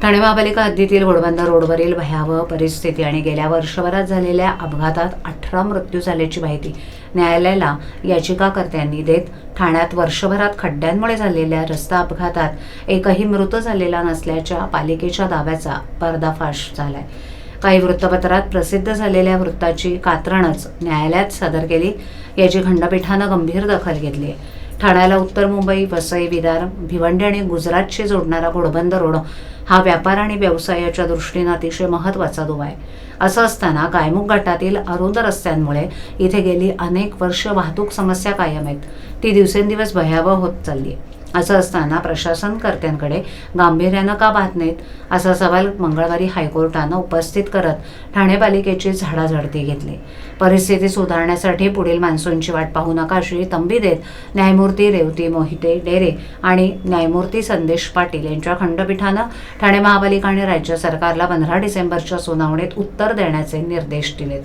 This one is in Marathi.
ठाणे महापालिका हद्दीतील घोडबंदर रोडवरील भयावह परिस्थिती आणि गेल्या वर्षभरात झालेल्या अपघातात 18 मृत्यू झाल्याची माहिती न्यायालयाला याचिकाकर्त्यांनी देत ठाण्यात वर्षभरात खड्ड्यांमुळे झालेल्या रस्ता अपघातात एकही मृत झालेला नसल्याच्या पालिकेच्या दाव्याचा पर्दाफाश झालाय। काही वृत्तपत्रात प्रसिद्ध झालेल्या वृत्ताची कात्रणच न्यायालयात सादर केली, याची खंडपीठानं गंभीर दखल घेतली। ठाण्याला उत्तर मुंबई, वसई, विरार, भिवंडी आणि गुजरातशी जोडणारा घोडबंदर रोड हा व्यापार आणि व्यवसायाच्या दृष्टीने अतिशय महत्त्वाचा दुवा आहे। असं असताना गायमुख घाटातील अरुंद रस्त्यांमुळे इथे गेली अनेक वर्ष वाहतूक समस्या कायम आहेत, ती दिवसेंदिवस भयावह होत चालली आहे। असं असताना प्रशासन कर्त्यांकडे गांभीर्यानं का पाहत नाहीत, असा सवाल मंगळवारी हायकोर्टानं उपस्थित करत ठाणे पालिकेची झाडाझडती घेतली। परिस्थिती सुधारण्यासाठी पुढील मान्सूनची वाट पाहू नका अशी तंबी देत न्यायमूर्ती रेवती मोहिते डेरे आणि न्यायमूर्ती संदेश पाटील यांच्या खंडपीठानं ठाणे महापालिका आणि राज्य सरकारला 15 डिसेंबरच्या सुनावणीत उत्तर देण्याचे निर्देश दिलेत।